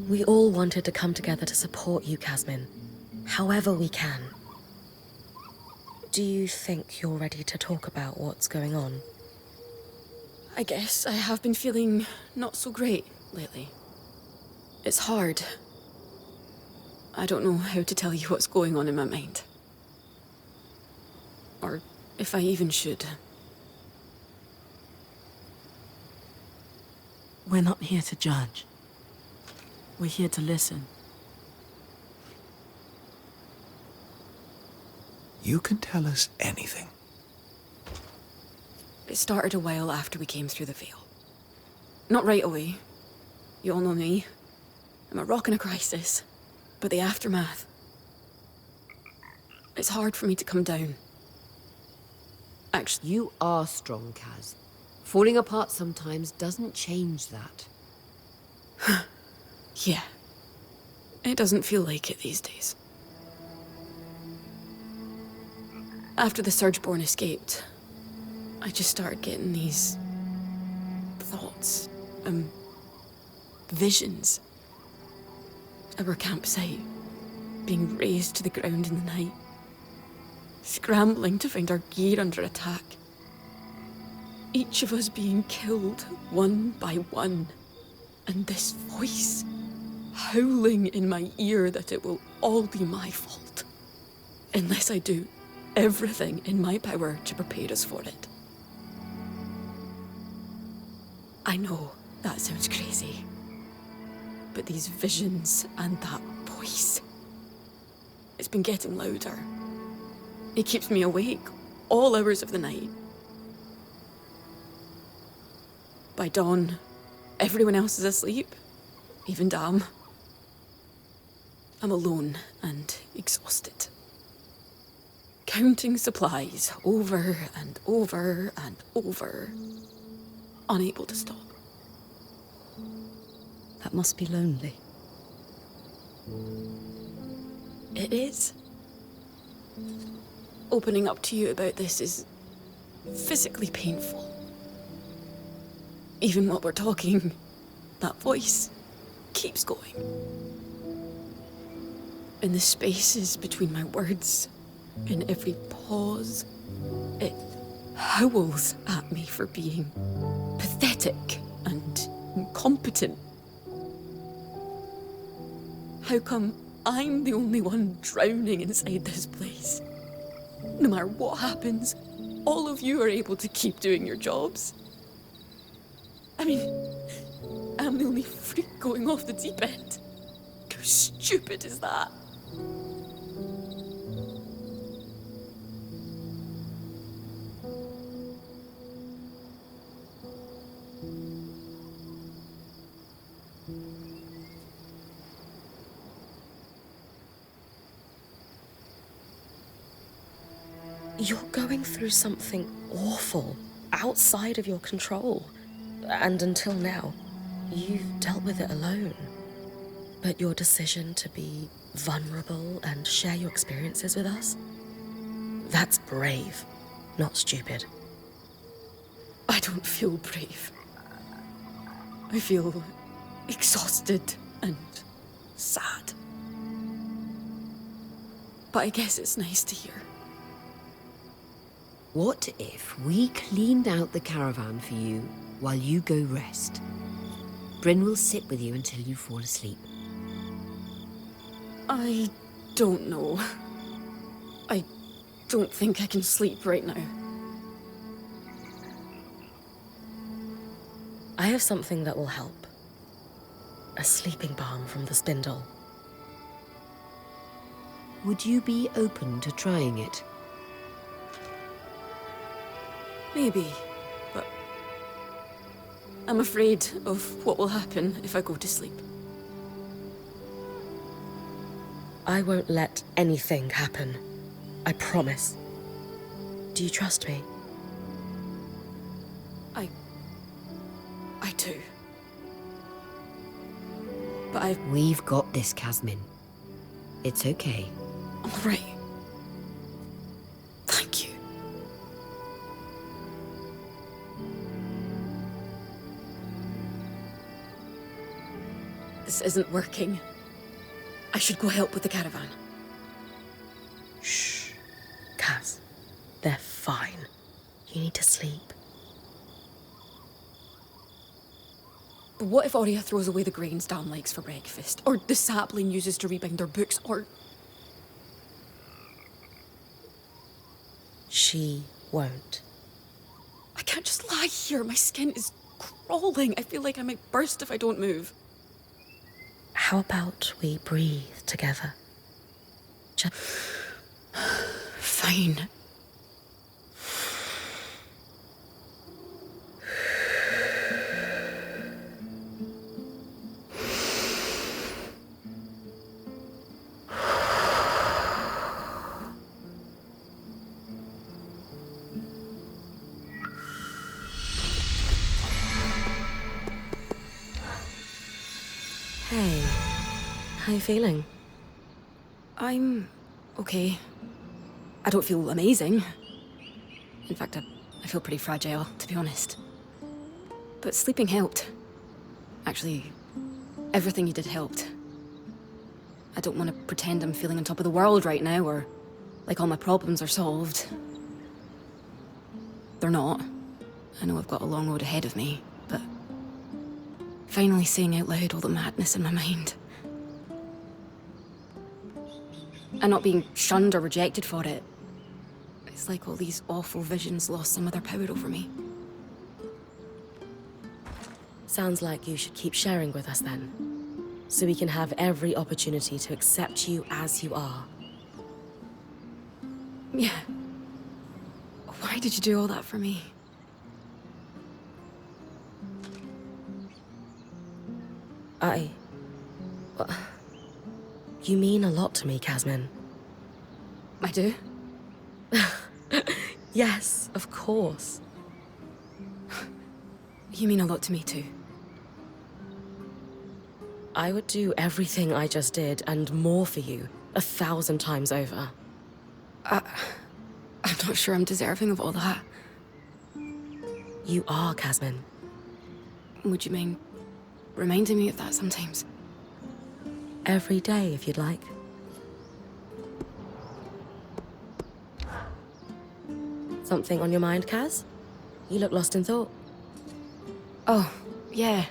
We all wanted to come together to support you, Casmyn, however we can. Do you think you're ready to talk about what's going on? I guess I have been feeling not so great lately. It's hard. I don't know how to tell you what's going on in my mind. Or if I even should. We're not here to judge. We're here to listen. You can tell us anything. It started a while after we came through the Veil. Not right away. You all know me. I'm a rock in a crisis. But the aftermath... It's hard for me to come down. Actually, You are strong, Kaz. Falling apart sometimes doesn't change that. yeah. It doesn't feel like it these days. After the Surgeborn escaped, I just started getting these... thoughts. Visions. Our campsite being razed to the ground in the night. Scrambling to find our gear under attack. Each of us being killed one by one. And this voice howling in my ear that it will all be my fault. Unless I do everything in my power to prepare us for it. I know that sounds crazy. But these visions and that voice, it's been getting louder. It keeps me awake all hours of the night. By dawn, everyone else is asleep, even Dam. I'm alone and exhausted. Counting supplies over and over and over, unable to stop. That must be lonely. It is. Opening up to you about this is physically painful. Even while we're talking, that voice keeps going. In the spaces between my words, in every pause, it howls at me for being pathetic and incompetent. How come I'm the only one drowning inside this place? No matter what happens, all of you are able to keep doing your jobs. I mean, I'm the only freak going off the deep end. How stupid is that? You're going through something awful, outside of your control. And until now, you've dealt with it alone. But your decision to be vulnerable and share your experiences with us, that's brave, not stupid. I don't feel brave. I feel exhausted and sad. But I guess it's nice to hear. What if we cleaned out the caravan for you while you go rest? Brynn will sit with you until you fall asleep. I don't know. I don't think I can sleep right now. I have something that will help. A sleeping balm from the spindle. Would you be open to trying it? Maybe, but I'm afraid of what will happen if I go to sleep. I won't let anything happen. I promise. Do you trust me? I do. But We've got this, Casmyn. It's okay. I'm all right. Thank you. This isn't working. I should go help with the caravan. Shh. Kaz, they're fine. You need to sleep. But what if Aurea throws away the grains Dan likes for breakfast? Or the sapling uses to rebind their books? Or... She won't. I can't just lie here. My skin is crawling. I feel like I might burst if I don't move. How about we breathe together? Just... Fine. Hey, how you feeling? I'm okay. I don't feel amazing. In fact, I feel pretty fragile, to be honest. But sleeping helped. Actually, everything you did helped. I don't want to pretend I'm feeling on top of the world right now, or like all my problems are solved. They're not. I know I've got a long road ahead of me, but finally saying out loud all the madness in my mind. And not being shunned or rejected for it. It's like all these awful visions lost some of their power over me. Sounds like you should keep sharing with us then, so we can have every opportunity to accept you as you are. Yeah. Why did you do all that for me? Well, you mean a lot to me, Casmyn. I do? Yes, of course. You mean a lot to me too. I would do everything I just did and more for you, 1,000 times over. I'm not sure I'm deserving of all that. You are, Casmyn. Would you mind reminding me of that sometimes? Every day, if you'd like. Something on your mind, Kaz? You look lost in thought. Oh, yeah.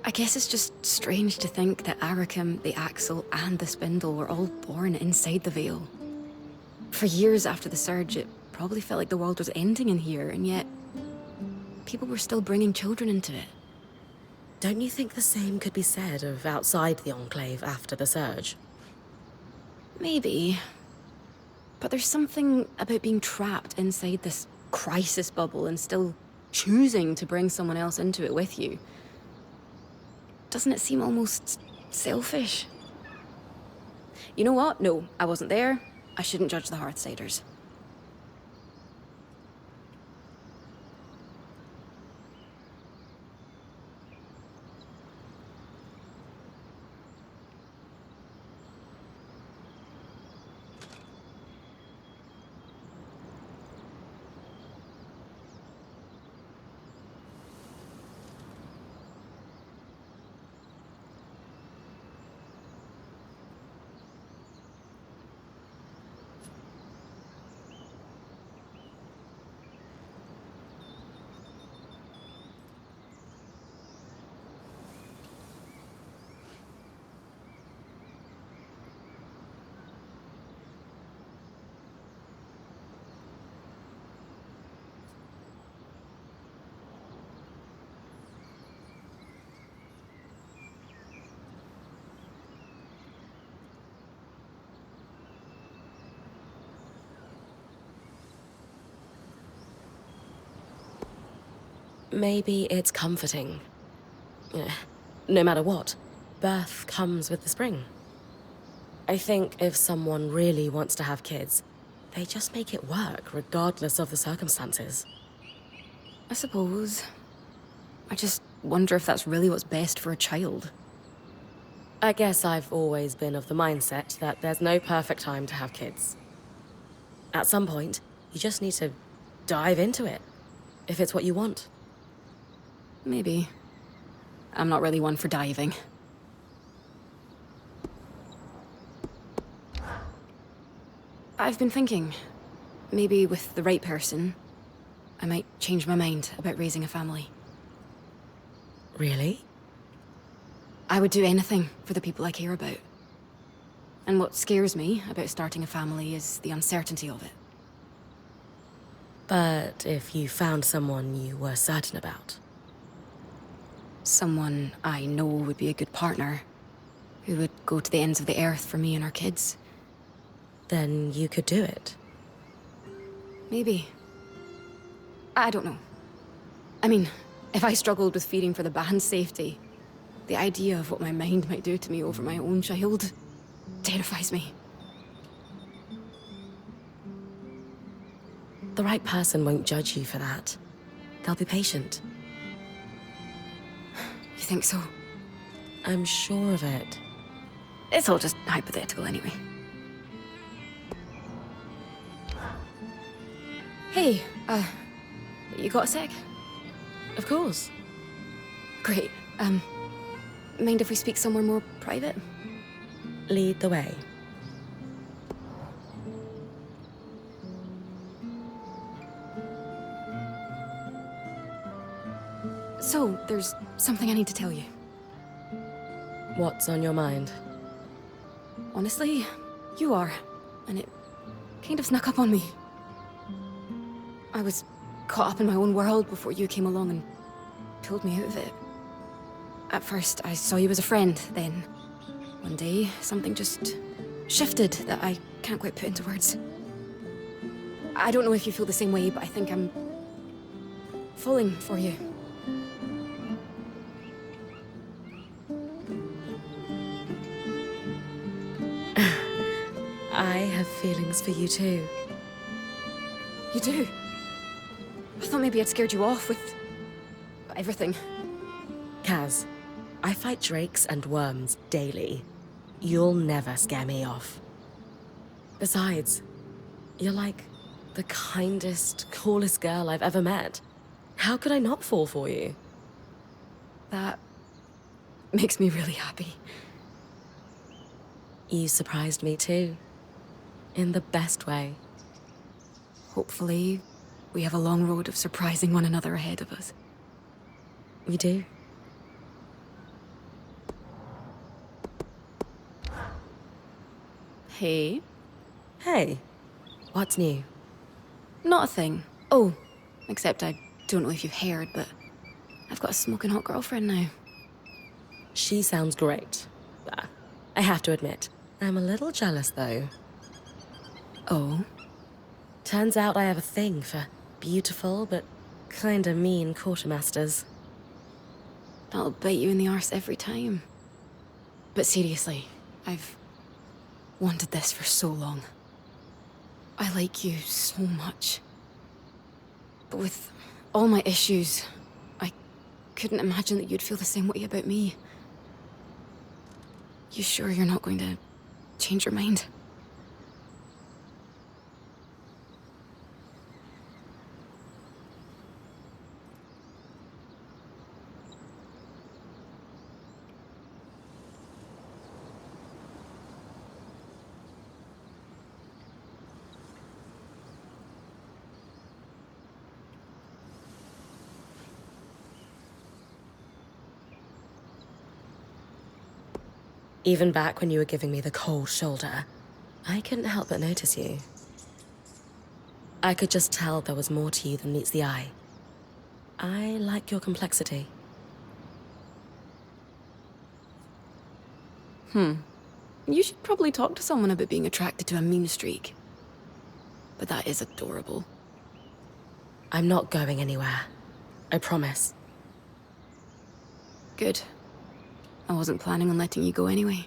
I guess it's just strange to think that Arakim, the Axle, and the Spindle were all born inside the Veil. For years after the Surge, it probably felt like the world was ending in here, and yet people were still bringing children into it. Don't you think the same could be said of outside the Enclave after the Surge? Maybe. But there's something about being trapped inside this crisis bubble and still choosing to bring someone else into it with you. Doesn't it seem almost selfish? You know what? No, I wasn't there. I shouldn't judge the Hearthsiders. Maybe it's comforting. No matter what, birth comes with the spring. I think if someone really wants to have kids, they just make it work, regardless of the circumstances. I suppose. I just wonder if that's really what's best for a child. I guess I've always been of the mindset that there's no perfect time to have kids. At some point, you just need to dive into it, if it's what you want. Maybe. I'm not really one for diving. I've been thinking, maybe with the right person, I might change my mind about raising a family. Really? I would do anything for the people I care about. And what scares me about starting a family is the uncertainty of it. But if you found someone you were certain about? Someone I know would be a good partner, who would go to the ends of the earth for me and our kids. Then you could do it. Maybe. I don't know. I mean, if I struggled with fearing for the band's safety, the idea of what my mind might do to me over my own child terrifies me. The right person won't judge you for that. They'll be patient. You think so? I'm sure of it. It's all just hypothetical anyway. Hey, you got a sec? Of course. Great. Mind if we speak somewhere more private? Lead the way. So, there's something I need to tell you. What's on your mind? Honestly, you are. And it kind of snuck up on me. I was caught up in my own world before you came along and pulled me out of it. At first, I saw you as a friend, then one day, something just shifted that I can't quite put into words. I don't know if you feel the same way, but I think I'm falling for you. I have feelings for you too. You do? I thought maybe I'd scared you off with everything. Kaz, I fight drakes and worms daily. You'll never scare me off. Besides, you're like the kindest, coolest girl I've ever met. How could I not fall for you? That makes me really happy. You surprised me too. In the best way. Hopefully, we have a long road of surprising one another ahead of us. We do. Hey. Hey, what's new? Not a thing. Oh, except I don't know if you've heard, but I've got a smoking hot girlfriend now. She sounds great. I have to admit, I'm a little jealous though. Oh? Turns out I have a thing for beautiful but kinda mean quartermasters. That'll bite you in the arse every time. But seriously, I've wanted this for so long. I like you so much. But with all my issues, I couldn't imagine that you'd feel the same way about me. You sure you're not going to change your mind? Even back when you were giving me the cold shoulder, I couldn't help but notice you. I could just tell there was more to you than meets the eye. I like your complexity. You should probably talk to someone about being attracted to a mean streak. But that is adorable. I'm not going anywhere. I promise. Good. I wasn't planning on letting you go anyway.